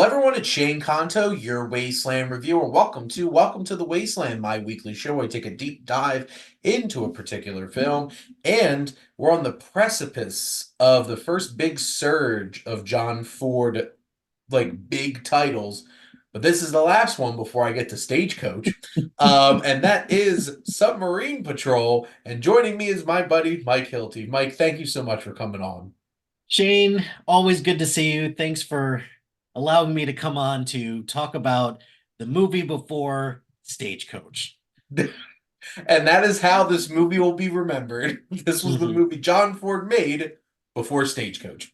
everyone, it's Shane Kanto, your Wasteland Reviewer. Welcome to the Wasteland, my weekly show where I take a deep dive into a particular film. And we're on the precipice of the first big surge of John Ford, big titles. But this is the last one before I get to Stagecoach. And that is Submarine Patrol. And joining me is my buddy, Mike Hilty. Mike, thank you so much for coming on. Shane, always good to see you. Thanks for allowing me to come on to talk about the movie before Stagecoach. And that is how this movie will be remembered. This was the Mhm. movie John Ford made before Stagecoach.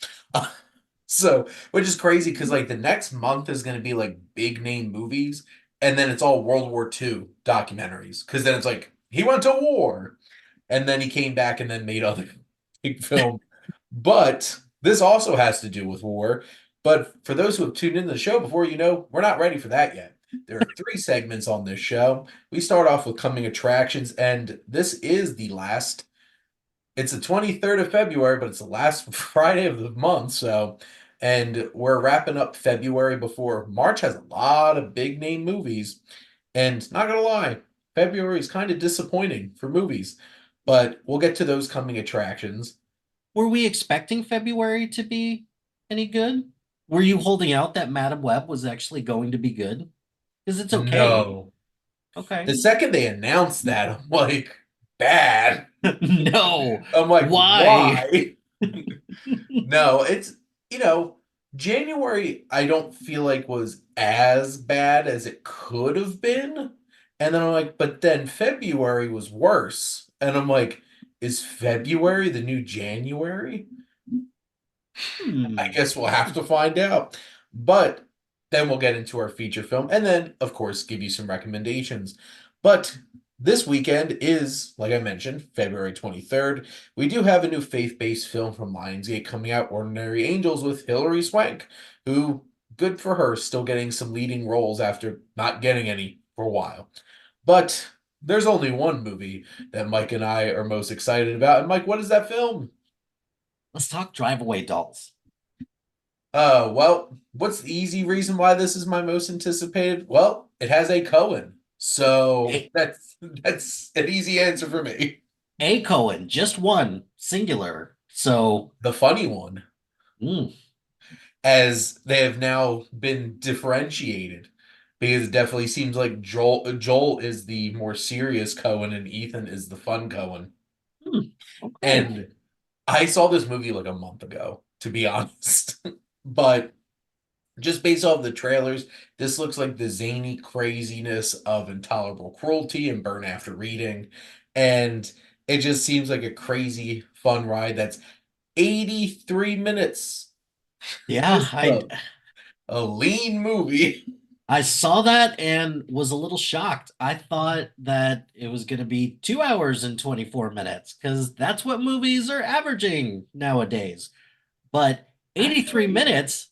So, which is crazy because the next month is going to be like big name movies, and then it's all World War II documentaries. Because then it's like he went to war, and then he came back and then made other big film. But this also has to do with war. But for those who have tuned into the show before, we're not ready for that yet. There are three segments on this show. We start off with coming attractions, and this is the last. It's the 23rd of February, but it's the last Friday of the month. So, and we're wrapping up February before March has a lot of big name movies. And not gonna lie, February is kind of disappointing for movies, but we'll get to those coming attractions. Were we expecting February to be any good? Were you holding out that Madam Web was actually going to be good? Because it's okay. No. The Okay. second they announced that, I'm like, bad. No. I'm like, Why? why? No, you know, January, I don't feel like was as bad as it could have been. And then I'm like, but then February was worse. And I'm like, is February the new January? I Hmm. guess we'll have to find out. But then we'll get into our feature film and then, of course, give you some recommendations. But this weekend is, like I mentioned, February 23rd. We do have a new faith-based film from Lionsgate coming out, Ordinary Angels, with Hilary Swank, who, good for her, still getting some leading roles after not getting any for a while. But there's only one movie that Mike and I are most excited about. And Mike, what is that film? Let's talk Drive Away Dolls. Well, what's the easy reason why this is my most anticipated? Well, it has a Cohen. So A, that's an easy answer for me. a Cohen, just one, singular. So, The funny one, mm, as they have now been differentiated, because it definitely seems like Joel is the more serious Cohen and Ethan is the fun Cohen. okay. And I saw this movie like a month ago, to be honest. But just based off the trailers, this looks like the zany craziness of intolerable cruelty and burn after reading. And it just seems like a crazy fun ride that's 83 minutes. Yeah, Just a lean movie. I saw that and was a little shocked. I thought that it was going to be 2 hours and 24 minutes because that's what movies are averaging nowadays. But 83 Actually, minutes,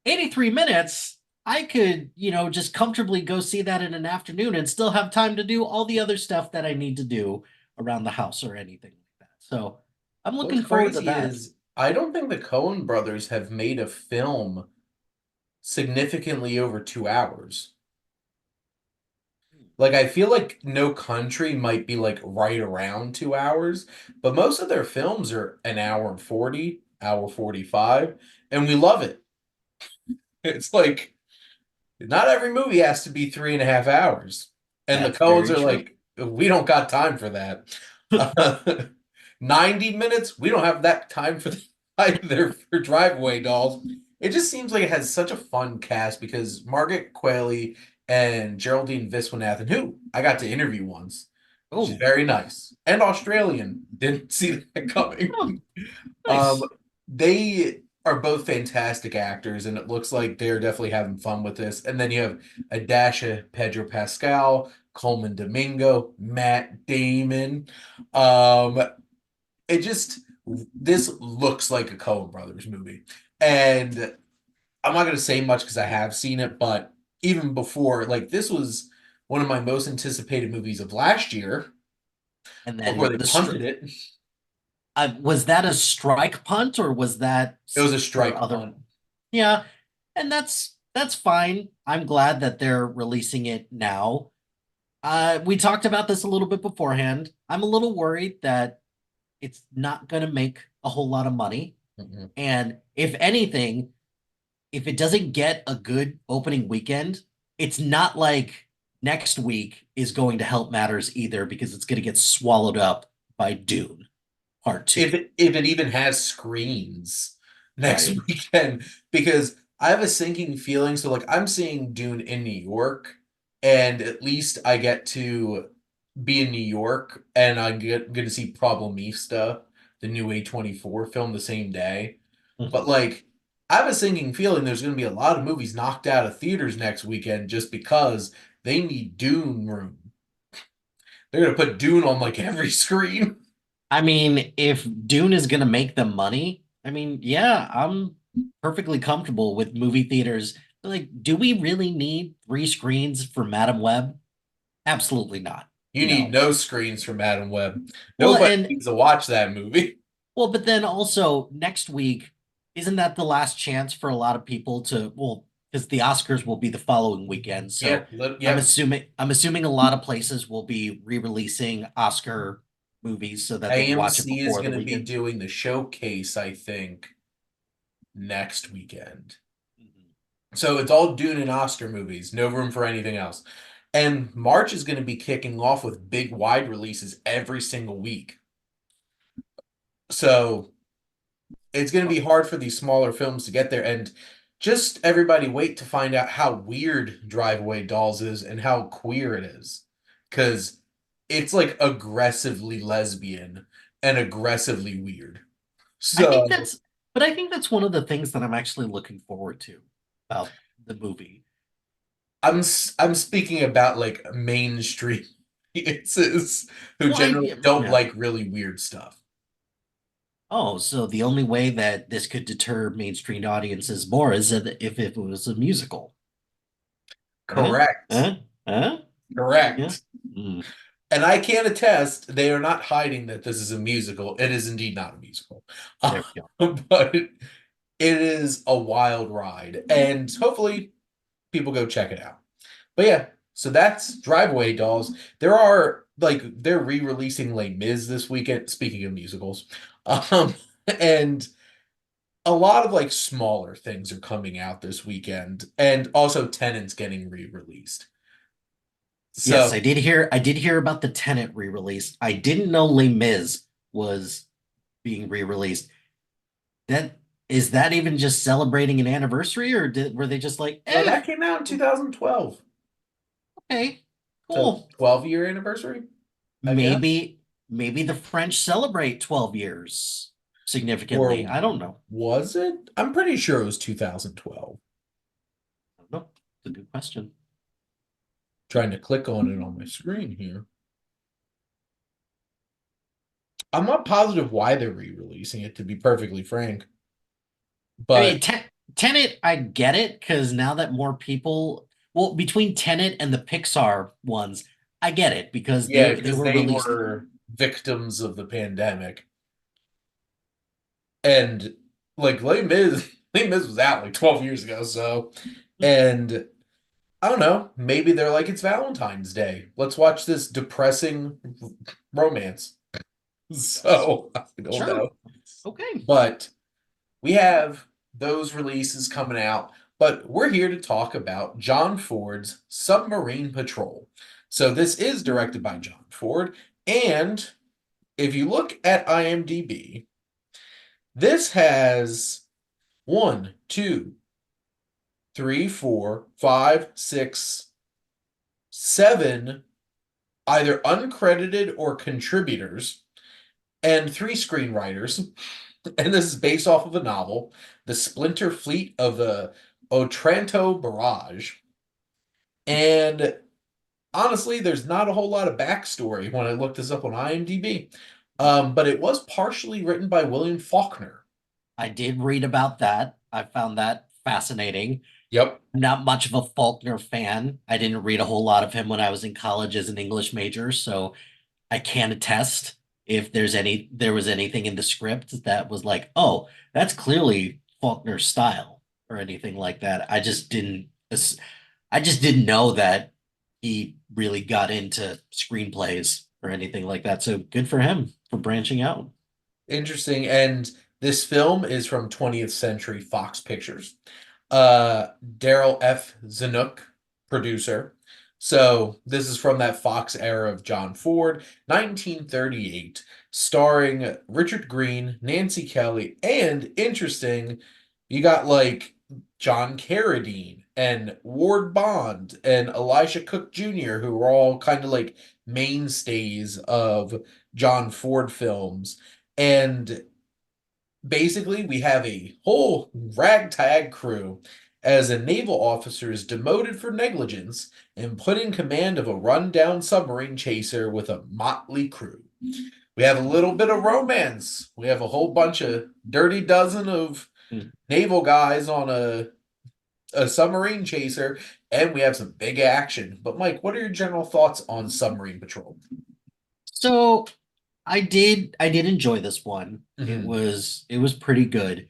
83 minutes, I could, just comfortably go see that in an afternoon and still have time to do all the other stuff that I need to do around the house or anything like that. So I'm what's looking forward to crazy that. is I don't think the Coen brothers have made a film significantly over 2 hours. Like I feel like No Country might be like right around 2 hours, but most of their films are an hour and 40, hour 45, and we love it. It's like not every movie has to be 3.5 hours. And the That's Coens very are true. like, we don't got time for that. Uh, 90 minutes, we don't have that time for either for Driveway Dolls. It just seems like it has such a fun cast because Margaret Qualley and Geraldine Viswanathan, who I got to interview once. She's Oh, very nice. And Australian. Didn't see that coming. oh, Um, nice. they are both fantastic actors, and it looks like they're definitely having fun with this. And then you have a dash of Pedro Pascal, Coleman Domingo, Matt Damon. Um, it just this looks like a Coen Brothers movie, and I'm not going to say much because I have seen it, but even before, like this was one of my most anticipated movies of last year And before then they the punted it. was that a strike punt or was that It was a for strike other? punt. Yeah, and that's that's fine. I'm glad that they're releasing it now. We talked about this a little bit beforehand. I'm a little worried that it's not going to make a whole lot of money. Mhm. And if anything, if it doesn't get a good opening weekend, it's not like next week is going to help matters either because it's going to get swallowed up by Dune Part 2. If it even has screens next Right. weekend, because I have a sinking feeling. So like I'm seeing Dune in New York, and at least I get to be in New York, and I get to see Problemista, the new A24 film, the same day. But Mhm. like I have a sinking feeling there's going to be a lot of movies knocked out of theaters next weekend just because they need Dune room. They're going to put Dune on like every screen. I mean, if Dune is going to make them money, I mean, yeah, I'm perfectly comfortable with movie theaters. Like, do we really need three screens for Madam Web? Absolutely not. You need No. no screens from Madam Web. Well, Nobody and needs to watch that movie. but then also next week, isn't that the last chance for a lot of people to, well, because the Oscars will be the following weekend. Yeah, So yeah. I'm assuming a lot of places will be re-releasing Oscar movies so that they can watch it AMC is before the going to be weekend. doing the showcase, I think, next weekend. Mhm. So it's all Dune and Oscar movies, no room for anything else. And March is going to be kicking off with big wide releases every single week. So it's going to be hard for these smaller films to get there. And just everybody wait to find out how weird Drive Away Dolls is and how queer it is. Because it's like aggressively lesbian and aggressively weird. I think So that's, but I think that's one of the things that I'm actually looking forward to about the movie. I'm speaking about like mainstream audiences who Well, generally don't yeah. like really weird stuff. Oh, so the only way that this could deter mainstream audiences more is that if it was a musical. Huh? Correct. Huh? Huh? Yeah. Correct. Mm, And I can attest they are not hiding that this is a musical. It is indeed not a musical. there we go. But it is a wild ride. And hopefully people go check it out. But yeah, so that's Driveway Dolls. There are like they're re-releasing Les Mis this weekend, speaking of musicals. Um, and a lot of like smaller things are coming out this weekend, and also Tenant's getting re-released. Yes, So I did hear about the Tenet re-release. I didn't know Les Mis was being re-released. That is that even just celebrating an anniversary, or were they just like, no, eh, that came out in 2012. okay, So cool. 12-year anniversary, I guess. Maybe the French celebrate 12 years significantly. Or I don't know. was it? I'm pretty sure it was 2012. I don't know. It's a good question. Trying to click on it on my screen here. I'm not positive why they're re-releasing it, to be perfectly frank. I mean, But Tenet, I get it because now that more people, well, between Tenet and the Pixar ones, I get it because yeah, they because were they released. were victims of the pandemic. And like Les Mis, Les Mis was out like 12 years ago. So, and I don't know, maybe they're like, it's Valentine's Day. Let's watch this depressing romance. So, I don't Sure. know. Okay. But we have those releases coming out. But we're here to talk about John Ford's Submarine Patrol. So, this is directed by John Ford. And if you look at IMDb, this has one, two, three, four, five, six, seven either uncredited or contributors, and three screenwriters. And this is based off of a novel, The Splinter Fleet of the Otranto Barrage. And honestly, there's not a whole lot of backstory when I looked this up on IMDb. But it was partially written by William Faulkner. I did read about that. I found that fascinating. Yep. I'm not much of a Faulkner fan. I didn't read a whole lot of him when I was in college as an English major, so I can attest if there was anything in the script that was like, oh, that's clearly Faulkner's style, or anything like that. I just didn't know that he really got into screenplays or anything like that. So good for him for branching out. Interesting. And this film is from 20th Century Fox Pictures. Daryl F. Zanuck, producer. So this is from that Fox era of John Ford, 1938, starring Richard Green, Nancy Kelly, and interesting, you got like John Carradine and Ward Bond and Elisha Cook Jr., who were all kind of like mainstays of John Ford films. And basically, we have a whole ragtag crew as a naval officer is demoted for negligence and put in command of a rundown submarine chaser with a motley crew. We have a little bit of romance. We have a whole bunch of dirty dozen of Mm. naval guys on a submarine chaser, and we have some big action. But Mike, what are your general thoughts on Submarine Patrol? So I did enjoy this one. Hmm. It was pretty good.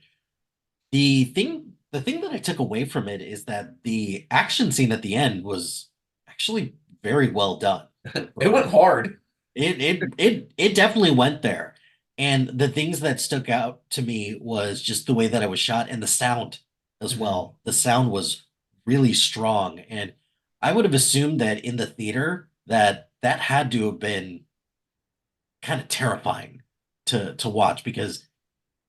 The thing that I took away from it is that the action scene at the end was actually very well done. It went For hard. it definitely went there. And the things that stuck out to me was just the way that it was shot and the sound as Mhm. well. The sound was really strong. And I would have assumed that in the theater that that had to have been kind of terrifying to watch because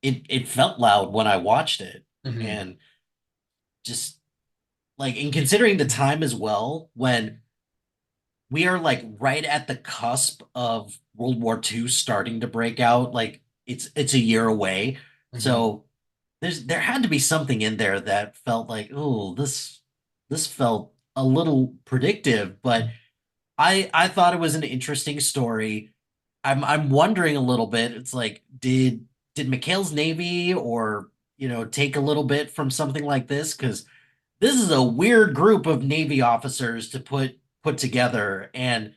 it felt loud when I watched it. Mhm. And just like in considering the time as well, when we are like right at the cusp of World War II starting to break out, like it's a year away. Mhm. So there had to be something in there that felt like, oh, this felt a little predictive, but I thought it was an interesting story. I'm wondering a little bit. It's like, did McHale's Navy or take a little bit from something like this? Because this is a weird group of Navy officers to put together. And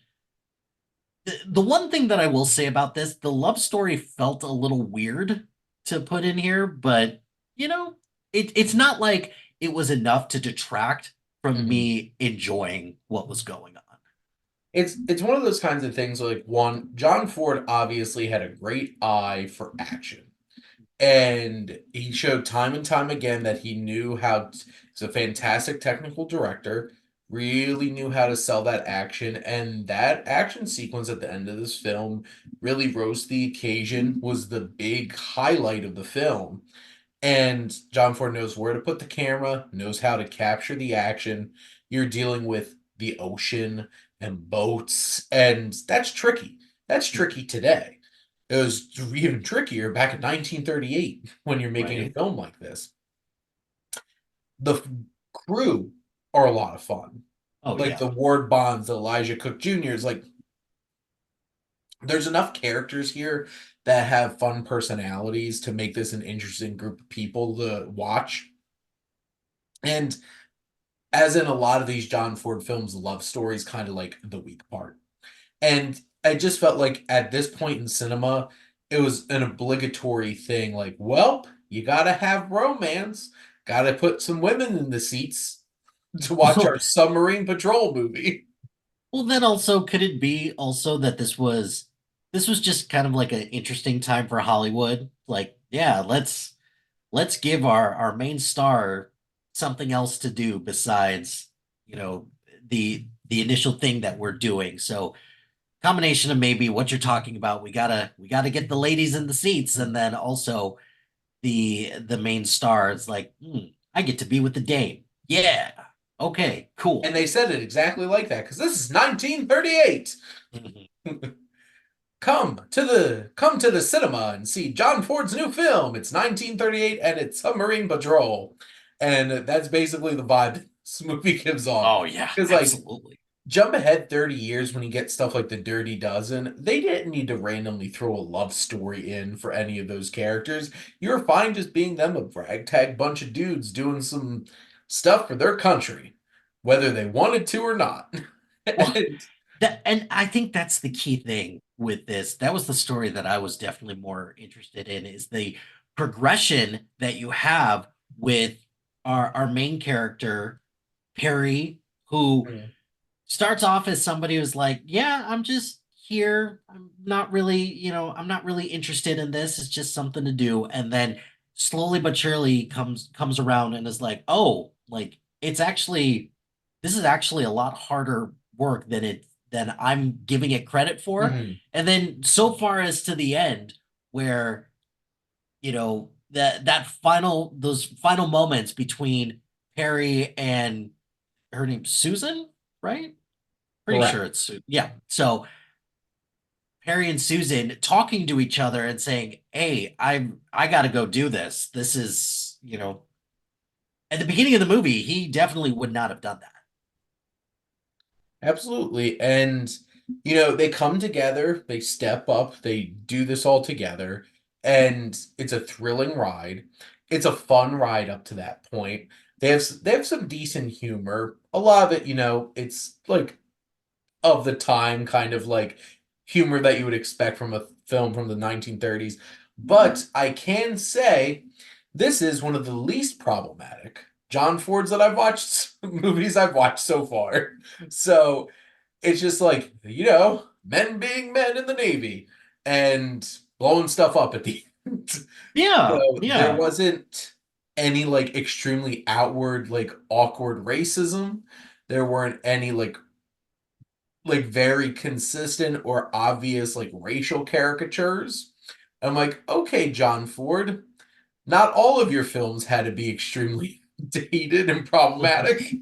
the one thing that I will say about this, the love story felt a little weird to put in here, but you know, it's not like it was enough to detract from Mhm. me enjoying what was going on. It's one of those kinds of things like one, John Ford obviously had a great eye for action. And he showed time and time again that he knew he's a fantastic technical director, really knew how to sell that action, and that action sequence at the end of this film really rose to the occasion, was the big highlight of the film. And John Ford knows where to put the camera, knows how to capture the action. You're dealing with the ocean and boats, and that's tricky. That's tricky today. It was even trickier back in 1938 when you're making a Right. film like this. The crew are a lot of fun. Oh Like yeah. the Ward Bonds, the Elijah Cook Jr.'s, like there's enough characters here that have fun personalities to make this an interesting group of people to watch. And as in a lot of these John Ford films, love story is kind of like the weak part. And I just felt like at this point in cinema, it was an obligatory thing. Like, well, you gotta have romance, gotta put some women in the seats to watch our submarine patrol movie. Well, then also could it be also that this was just kind of like an interesting time for Hollywood? Like, yeah, let's give our main star something else to do besides, you know, the initial thing that we're doing. So combination of maybe what you're talking about, we gotta get the ladies in the seats, and then also the main star is like, I get to be with the dame. Yeah. Okay, And cool. they said it exactly like that because this is 1938. Mhm. Come to the cinema and see John Ford's new film. It's 1938 and it's Submarine Patrol. And that's basically the vibe this movie gives off. Oh yeah, Because like absolutely. jump ahead 30 years when you get stuff like The Dirty Dozen, they didn't need to randomly throw a love story in for any of those characters. You were fine just being them, a ragtag bunch of dudes doing some stuff for their country, whether they wanted to or not. Well, And that and I think that's the key thing with this. That was the story that I was definitely more interested in is the progression that you have with our main character, Perry, who Mhm. starts off as somebody who's like, yeah, I'm just here. I'm not really, I'm not really interested in this. It's just something to do. And then slowly but surely comes around and is like, oh, like it's actually this is actually a lot harder work than I'm giving it credit for. Mhm. And then so far as to the end where, that final those final moments between Perry and her name's Susan, right? Pretty sure Correct. it's yeah. So Harry and Susan talking to each other and saying, "Hey, I got to go do this. This is, at the beginning of the movie, he definitely would not have done that." Absolutely. And, they come together, they step up, they do this all together, and it's a thrilling ride. It's a fun ride up to that point. They have some decent humor. A lot of it, it's like of the time kind of like humor that you would expect from a film from the 1930s. But I can say this is one of the least problematic John Fords that I've watched, movies I've watched so far. So it's just like, men being men in the Navy and blowing stuff up at the end. Yeah, So there yeah. wasn't any like extremely outward, like awkward racism. There weren't any like very consistent or obvious like racial caricatures. I'm like, okay, John Ford, not all of your films had to be extremely dated and problematic.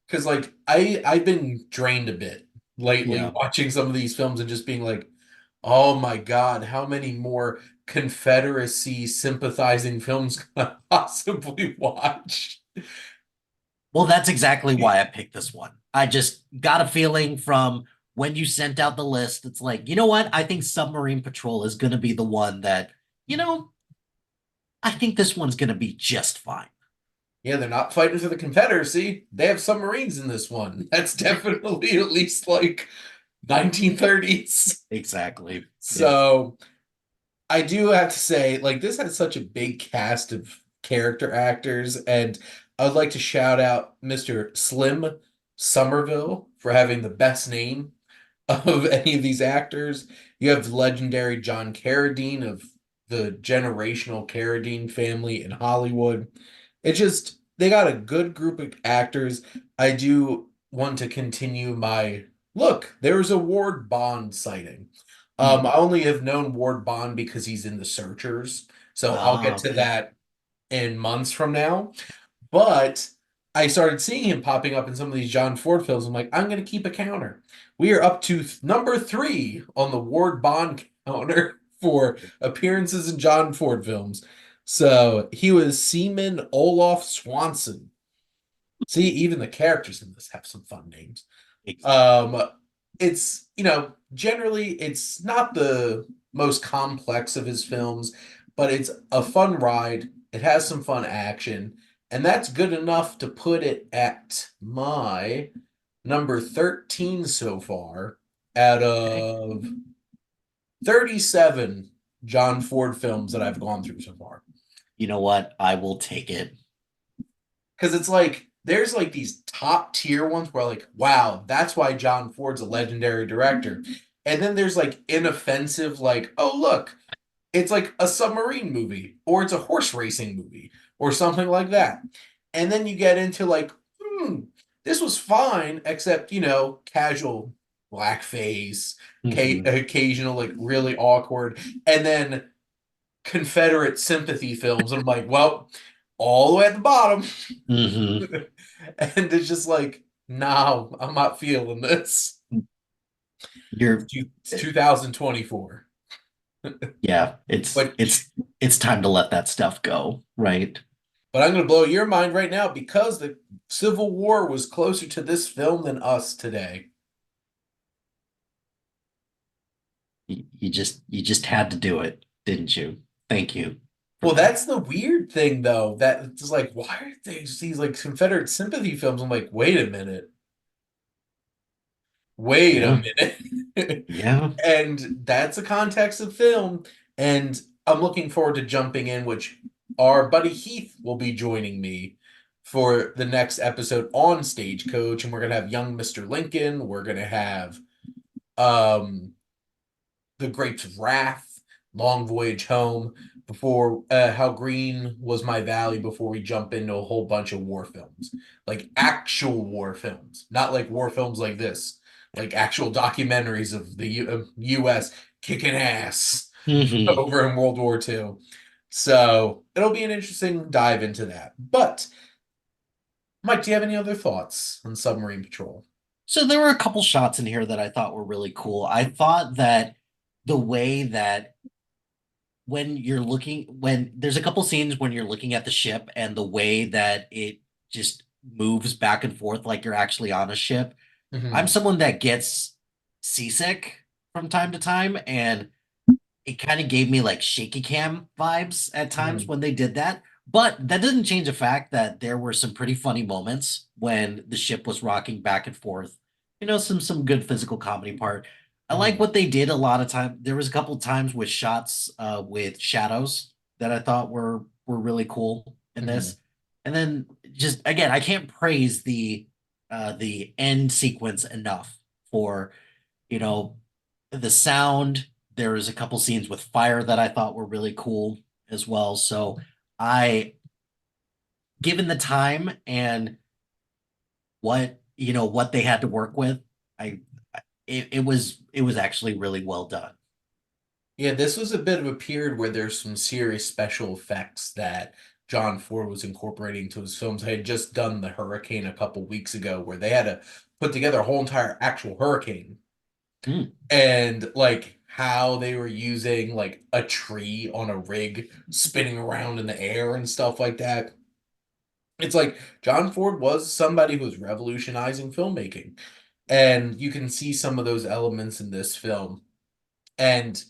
Because like I've been drained a bit lately Yeah. watching some of these films and just being like, oh my God, how many more Confederacy sympathizing films can I possibly watch? Well, that's exactly why I picked this one. I just got a feeling from when you sent out the list. It's like, you know what? I think Submarine Patrol is going to be the one that, you know, I think this one's going to be just fine. Yeah, they're not fighting for the Confederacy. They have submarines in this one. That's definitely at least like 1930s. Exactly. Yeah. So I do have to say, like, this has such a big cast of character actors, and I would like to shout out Mr. Slim Somerville for having the best name of any of these actors. You have the legendary John Carradine of the generational Carradine family in Hollywood. It's just they got a good group of actors. I do want to continue my look. There was a Ward Bond sighting. I Mhm. only have known Ward Bond because he's in the Searchers, so I'll Ah, get to okay. that in months from now. But I started seeing him popping up in some of these John Ford films. I'm like, I'm going to keep a counter. We are up to number 3 on the Ward Bond counter for appearances in John Ford films. So he was Seaman Olaf Swanson. See, even the characters in this have some fun names. Exactly. Um, it's, generally it's not the most complex of his films, but it's a fun ride. It has some fun action, and that's good enough to put it at my number 13 so far out Okay. of 37 John Ford films that I've gone through so far. You know what? I will take it. Because it's like there's like these top tier ones where like, wow, that's why John Ford's a legendary director. And then there's like inoffensive, like, oh look, it's like a submarine movie, or it's a horse racing movie, or something like that. And then you get into like, this was fine, except, casual blackface, Hmm. occasional, like really awkward, and then Confederate sympathy films. And I'm like, well, all the way at the bottom. Hmm. And it's just like, no, I'm not feeling this. You're, It's 2024. yeah, it's But it's it's time to let that stuff go, right? but I'm going to blow your mind right now because the Civil War was closer to this film than us today. You just had to do it, didn't you? Thank you for Well, that. that's the weird thing, though. That it's like, why are these like Confederate sympathy films? I'm like, wait a minute, wait a Yeah, minute, yeah. and that's a context of film. And I'm looking forward to jumping in, which our buddy Heath will be joining me for the next episode on Stagecoach, and we're gonna have young Mr. Lincoln. We're gonna have um The Grapes of Wrath, Long Voyage Home, before How Green Was My Valley, before we jump into a whole bunch of war films. Like actual war films, not like war films like this, like actual documentaries of the US kicking ass Mhm. over in World War II. So it'll be an interesting dive into that. But Mike, do you have any other thoughts on Submarine Patrol? So there were a couple shots in here that I thought were really cool. I thought that the way that when there's a couple scenes when you're looking at the ship and the way that it just moves back and forth like you're actually on a ship. I'm Hmm. someone that gets seasick from time to time, and it kind of gave me like shaky cam vibes at times Hmm. when they did that. But that doesn't change the fact that there were some pretty funny moments when the ship was rocking back and forth. Some good physical comedy part. I like Hmm. what they did a lot of time. There was a couple times with shots with shadows that I thought were really cool in Hmm. this. And then just again, I can't praise the end sequence enough for you know the sound. There was a couple scenes with fire that I thought were really cool as well. So I, given the time and what they had to work with, I it was actually really well done. Yeah, this was a bit of a period where there's some serious special effects that John Ford was incorporating to his films. I had just done the hurricane a couple weeks ago where they had to put together a whole entire actual hurricane, Mm. and like how they were using like a tree on a rig spinning around in the air and stuff like that. It's like John Ford was somebody who was revolutionizing filmmaking. And you can see some of those elements in this film. And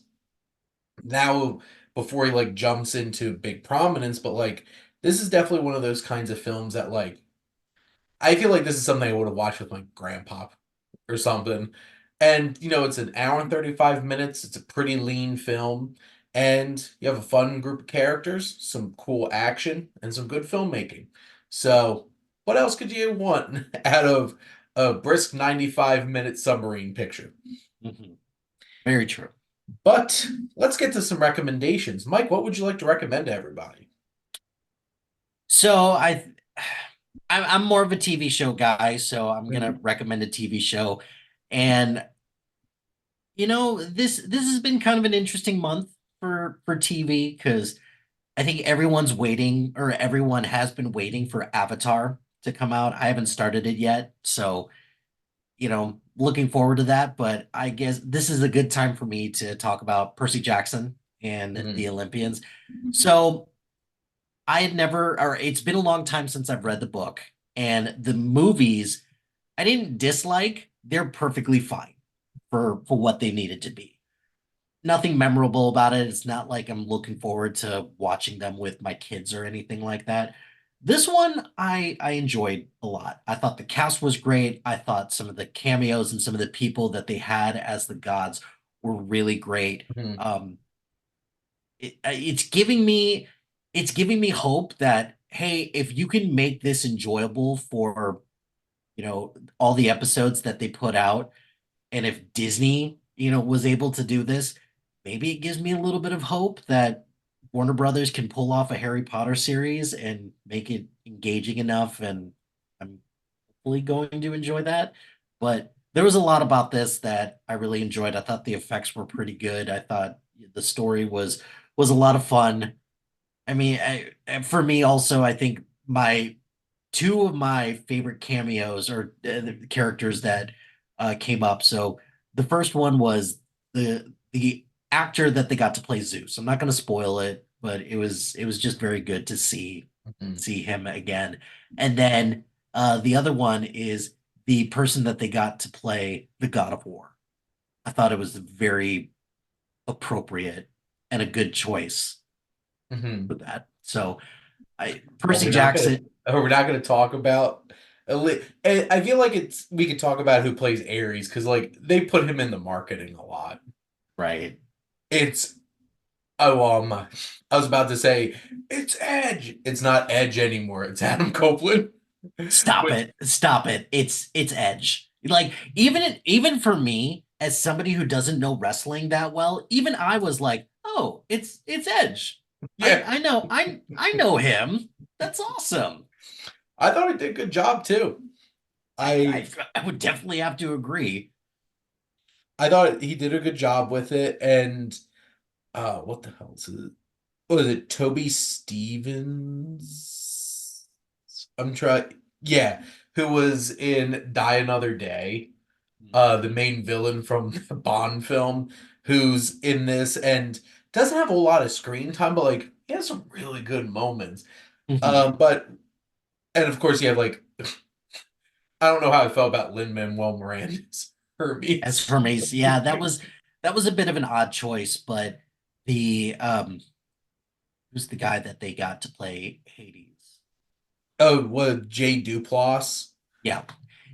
now, before he like jumps into big prominence, but like this is definitely one of those kinds of films that like I feel like this is something I would have watched with my grandpa or something. And it's an hour and 35 minutes. It's a pretty lean film. And you have a fun group of characters, some cool action, and some good filmmaking. So, what else could you want out of a brisk 95-minute submarine picture? Mhm. Very true. But let's get to some recommendations. Mike, what would you like to recommend to everybody? So I'm more of a TV show guy, so I'm gonna Mhm. recommend a TV show. And this has been kind of an interesting month for TV because I think everyone's waiting, or everyone has been waiting for Avatar to come out. I haven't started it yet, so looking forward to that. But I guess this is a good time for me to talk about Percy Jackson and the Mhm. Olympians. So I had never, or it's been a long time since I've read the book, and the movies I didn't dislike. They're perfectly fine for what they needed to be. Nothing memorable about it. It's not like I'm looking forward to watching them with my kids or anything like that. This one I enjoyed a lot. I thought the cast was great. I thought some of the cameos and some of the people that they had as the gods were really great. Mhm. Um, it's giving me hope that, hey, if you can make this enjoyable for all the episodes that they put out, and if Disney, was able to do this, maybe it gives me a little bit of hope that Warner Brothers can pull off a Harry Potter series and make it engaging enough. And I'm hopefully going to enjoy that. But there was a lot about this that I really enjoyed. I thought the effects were pretty good. I thought the story was a lot of fun. I mean, for me also, I think my two of my favorite cameos or the characters that came up. So the first one was the actor that they got to play Zeus. I'm not going to spoil it, but it was just very good to Mhm. see him again. And then the other one is the person that they got to play the God of War. I thought it was very appropriate and a good choice for Mhm. that. So Oh, Percy Jackson. we're not gonna talk about. I feel like we could talk about who plays Ares because like they put him in the marketing a lot. Right. It's Oh, I was about to say it's Edge. It's not Edge anymore. It's Adam Copeland. Stop Which it. Stop it. It's Edge. Like even for me as somebody who doesn't know wrestling that well, even I was like, "Oh, it's Edge. I yeah, I know I know him. That's awesome." I thought he did a good job too. I I I, I would definitely have to agree. I thought he did a good job with it, and what the hell is it? What is it? Toby Stevens? I'm trying. Yeah, who was in Die Another Day, the main villain from the Bond film, who's in this and doesn't have a lot of screen time, but like he has some really good moments. Mhm. But and of course you have like I don't know how I felt about Lin-Manuel Miranda's As Hermes. for me, yeah, that was a bit of an odd choice, but the who's the guy that they got to play Hades? Oh, what Jay Duplass? Yeah.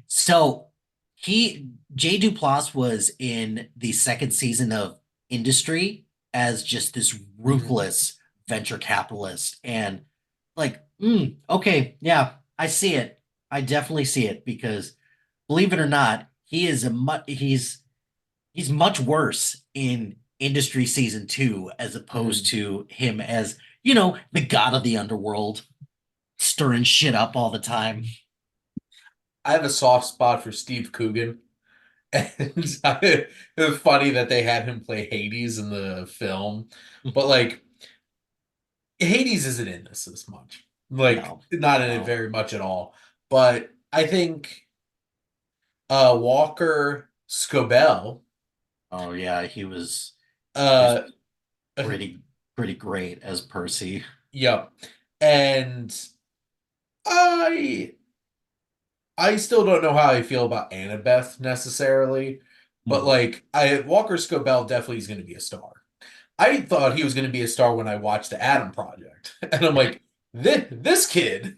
So he Jay Duplass was in the second season of Industry as just this Mhm. ruthless venture capitalist. And like, okay, yeah, I see it. I definitely see it because believe it or not, he's much worse in Industry season 2 as opposed Mhm. to him as, the god of the underworld, stirring shit up all the time. I have a soft spot for Steve Coogan. And it was funny that they had him play Hades in the film. But like Hades isn't in this as much. Like No, not in it no. very much at all. But I think Walker Scobell Oh yeah, he was uh pretty great as Percy. yep. And I I still don't know how I feel about Annabeth necessarily, but Mhm. like I Walker Scobell definitely is going to be a star. I thought he was going to be a star when I watched the Adam Project, and I'm like, this kid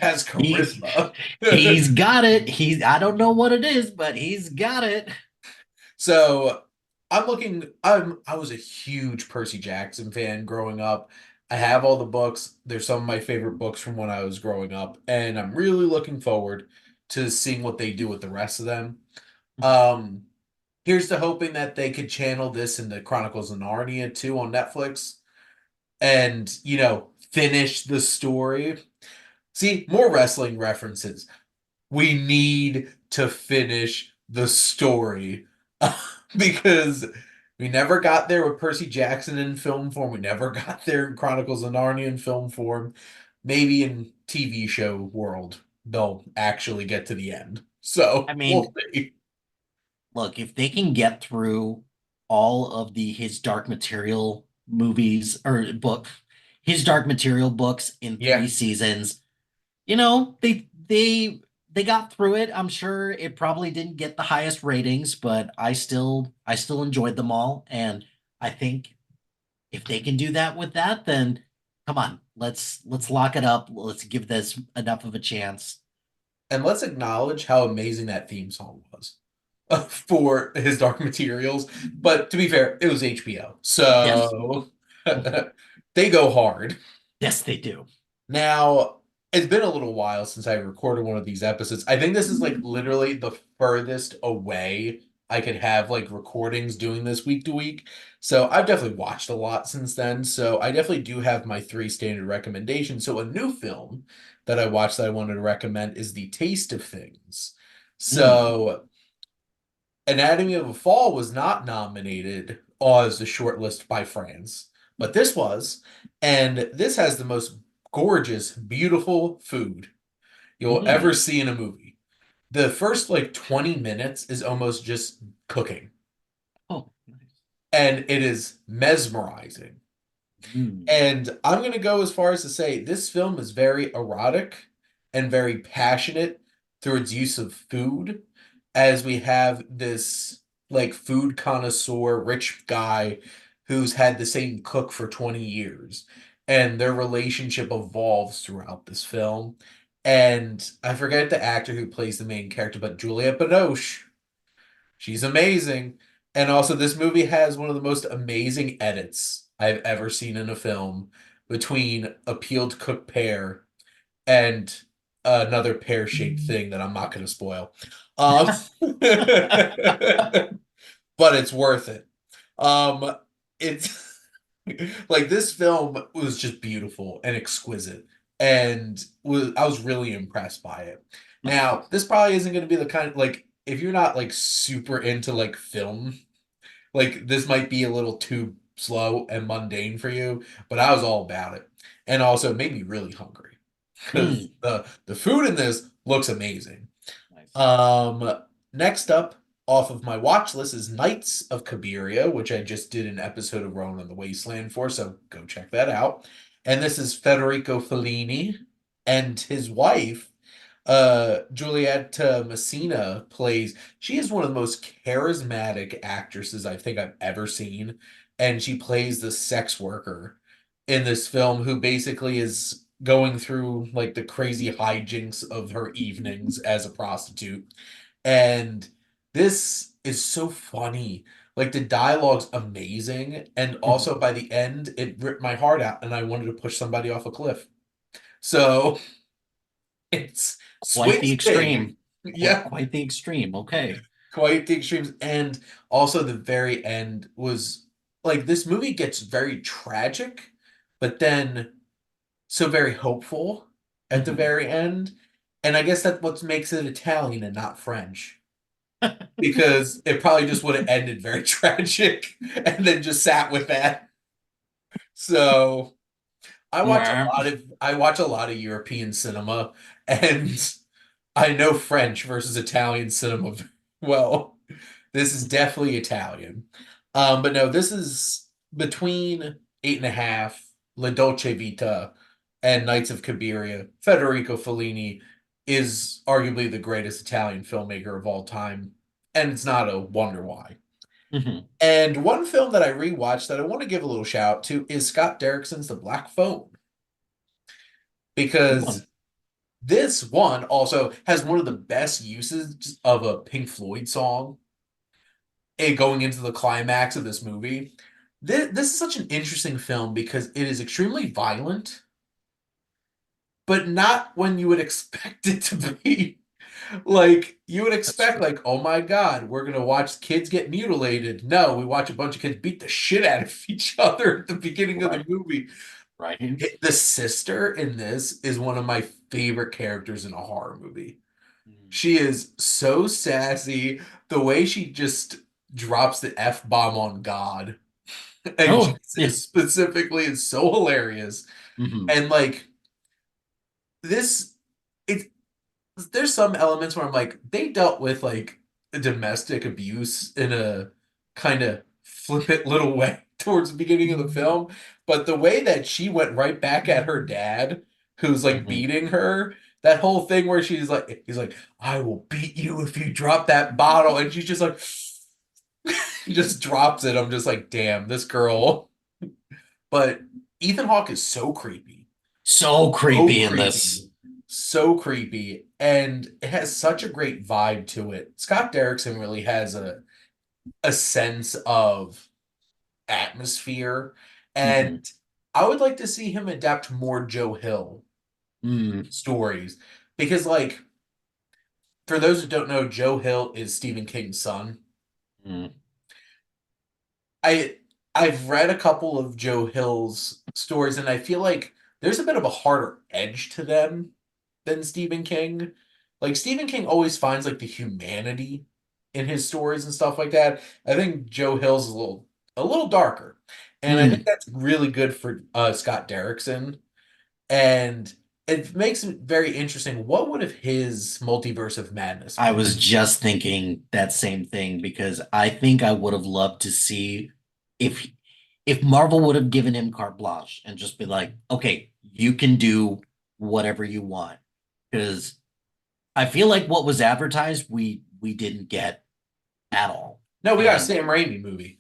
has He charisma. he's got it. I don't know what it is, but he's got it. So I was a huge Percy Jackson fan growing up. I have all the books. They're some of my favorite books from when I was growing up, and I'm really looking forward to seeing what they do with the rest of them. Um, Here's to hoping that they could channel this into Chronicles of Narnia too on Netflix and, finish the story. See, more wrestling references. We need to finish the story because we never got there with Percy Jackson in film form. We never got there in Chronicles of Narnia in film form. Maybe in TV show world, they'll actually get to the end. I So we'll mean, see. look, if they can get through all of the his Dark Material movies or book, his Dark Material books in three Yeah. seasons, they got through it. I'm sure it probably didn't get the highest ratings, but I still enjoyed them all. And I think if they can do that with that, then come on, let's lock it up. Let's give this enough of a chance. And let's acknowledge how amazing that theme song was for his Dark Materials. But to be fair, it was HBO. Yes. So they go hard. Yes, they do. Now, it's been a little while since I recorded one of these episodes. I think this is like literally the furthest away I could have like recordings doing this week to week. So I've definitely watched a lot since then. So I definitely do have my three standard recommendations. So a new film that I watched that I wanted to recommend is The Taste of Things. Mm. So Anatomy of a Fall was not nominated as the shortlist by France, but this was, and this has the most gorgeous, beautiful food you'll ever Mm. see in a movie. The first like 20 minutes is almost just cooking, Oh, nice. and it is mesmerizing. Mm. And I'm going to go as far as to say this film is very erotic and very passionate through its use of food, as we have this like food connoisseur, rich guy who's had the same cook for 20 years. And their relationship evolves throughout this film. And I forget the actor who plays the main character, but Juliette Binoche, she's amazing. And also, this movie has one of the most amazing edits I've ever seen in a film between a peeled cooked pear and another pear-shaped thing that I'm not going to spoil. Um, but it's worth it. Um, it's like this film was just beautiful and exquisite, and I was really impressed by it. Now, this probably isn't going to be the kind of like if you're not like super into like film, like this might be a little too slow and mundane for you, but I was all about it. And also it made me really hungry because Mm, the food in this looks amazing. nice. Um, Next up off of my watch list is Knights of Cabiria, which I just did an episode of Rowan on the Wasteland for, so go check that out. And this is Federico Fellini and his wife, Giulietta Messina plays. She is one of the most charismatic actresses I think I've ever seen, and she plays the sex worker in this film who basically is going through like the crazy hijinks of her evenings as a prostitute. And this is so funny. Like the dialogue's amazing, and Mhm. also by the end, it ripped my heart out, and I wanted to push somebody off a cliff. So it's Quite the swings big. extreme. Yeah, Quite the extreme. Okay. quite the extremes. And also the very end was like this movie gets very tragic, but then so very hopeful at the Mhm. very end. And I guess that's what makes it Italian and not French. Because it probably just would have ended very tragic and then just sat with that. So Mwah. I watch a lot of European cinema and I know French versus Italian cinema well. This is definitely Italian. But no, this is between eight and a half, La Dolce Vita, and Knights of Cabiria. Federico Fellini is arguably the greatest Italian filmmaker of all time, and it's not a wonder why. Mhm. And one film that I rewatched that I want to give a little shout out to is Scott Derrickson's The Black Phone, Good one. because this one also has one of the best uses of a Pink Floyd song going into the climax of this movie. This is such an interesting film because it is extremely violent, but not when you would expect it to be. Like, you would That's expect, true. like, oh my God, we're gonna watch kids get mutilated. No, we watch a bunch of kids beat the shit out of each other at the beginning of the Right. movie. Right. The sister in this is one of my favorite characters in a horror movie. Mm. She is so sassy. The way she just drops the F bomb on God and Oh, yeah. Jesus specifically is so hilarious. Mhm. And like this, it there's some elements where I'm like, they dealt with like domestic abuse in a kind of flippant little way towards the beginning of the film. But the way that she went right back at her dad, who's like Mhm. beating her, that whole thing where he's like, I will beat you if you drop that bottle. And she's just like, he just drops it. I'm just like, damn, this girl. But Ethan Hawke is so creepy. So So creepy in this. creepy. So creepy. And it has such a great vibe to it. Scott Derrickson really has a sense of atmosphere. Mhm. And I would like to see him adapt more Joe Hill Mm. stories. Because, like, for those who don't know, Joe Hill is Stephen King's son. Mm. I I've read a couple of Joe Hill's stories, and I feel like there's a bit of a harder edge to them than Stephen King. Like Stephen King always finds like the humanity in his stories and stuff like that. I think Joe Hill's a little darker. And I think Mm. that's really good for Scott Derrickson. And it makes it very interesting. What would have his multiverse of madness I been? was just thinking that same thing because I think I would have loved to see if if Marvel would have given him carte blanche and just be like, okay, you can do whatever you want. Because I feel like what was advertised, we didn't get at all. No, we got a And Sam Raimi movie.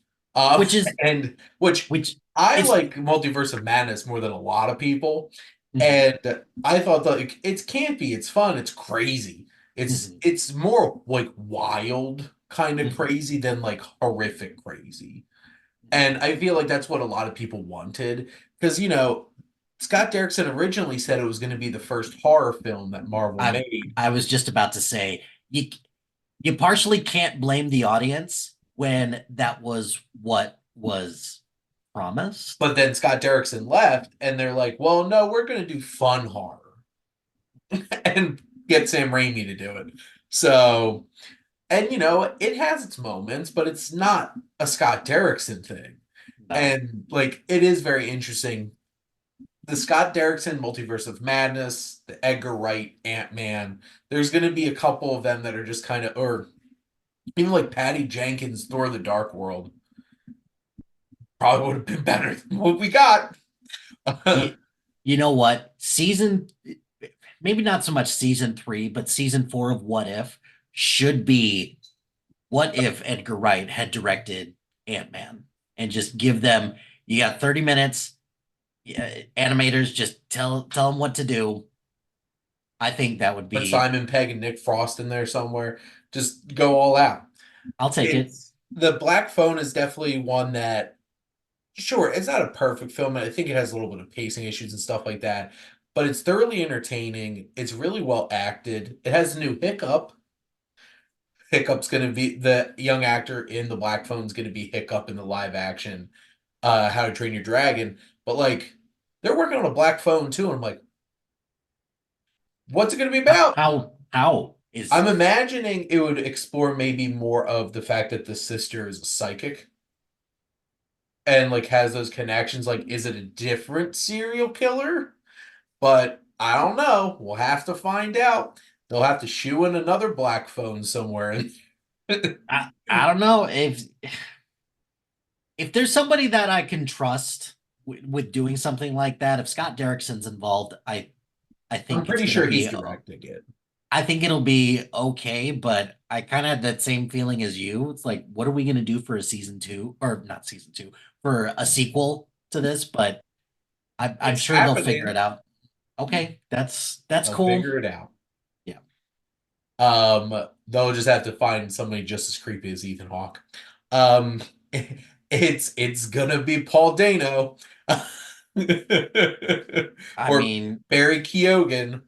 which is And which which I it's like Multiverse of Madness more than a lot of people. mhm, And I thought that like, it's campy, it's fun, it's crazy. mhm, It's more like wild kind of mhm. crazy than like horrific crazy. And I feel like that's what a lot of people wanted. Because, Scott Derrickson originally said it was going to be the first horror film that Marvel I made. I was just about to say you partially can't blame the audience when that was what was promised. But then Scott Derrickson left, and they're like, well, no, we're going to do fun horror and get Sam Raimi to do it. So, and it has its moments, but it's not a Scott Derrickson thing. No. And like, it is very interesting. The Scott Derrickson Multiverse of Madness, the Edgar Wright Ant-Man, there's going to be a couple of them that are just kind of, or even like Patty Jenkins' Thor the Dark World, probably would have been better than what we got. You, you know what? Maybe not so much season 3, but season 4 of What If should be what if Edgar Wright had directed Ant-Man and just give them, you got 30 minutes, yeah, animators just tell them what to do. I think that would Put be, Simon Pegg and Nick Frost in there somewhere. Just go all out. I'll take it. It's the Black Phone is definitely one that, sure, it's not a perfect film. I think it has a little bit of pacing issues and stuff like that, but it's thoroughly entertaining. It's really well acted. It has a new Hiccup. Hiccup's going to be the young actor in the Black Phone's going to be Hiccup in the live action How to Train Your Dragon. But like, they're working on a Black Phone too, and I'm like, what's it going to be about? How is I'm imagining it would explore maybe more of the fact that the sister is a psychic and like has those connections. Like, is it a different serial killer? But I don't know. We'll have to find out. They'll have to shoe in another Black Phone somewhere. I don't know if there's somebody that I can trust with doing something like that. If Scott Derrickson's involved, I I'm think it's pretty gonna sure he's be directing it. I think it'll be okay, but I kind of had that same feeling as you. It's like, what are we going to do for a season 2 or not season 2 for a sequel to this? But I'm It's sure they'll figure it happening. out. Okay, that's They'll cool. figure it out. Yeah, They'll just have to find somebody just as creepy as Ethan Hawke. Um, it's gonna be Paul Dano I or mean, Barry Keoghan.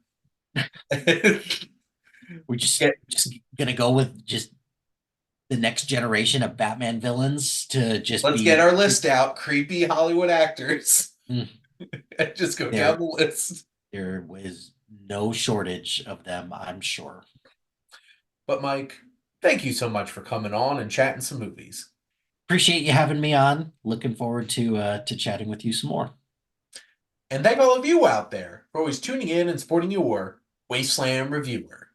we're just Get, just gonna go with just the next generation of Batman villains to just let's get be our list out. Creepy Hollywood actors. Mm, And just go down there. the list. There was no shortage of them, I'm sure. But Mike, thank you so much for coming on and chatting some movies. Appreciate you having me on. Looking forward to chatting with you some more. And thank all of you out there for always tuning in and supporting your Wasteland Reviewer.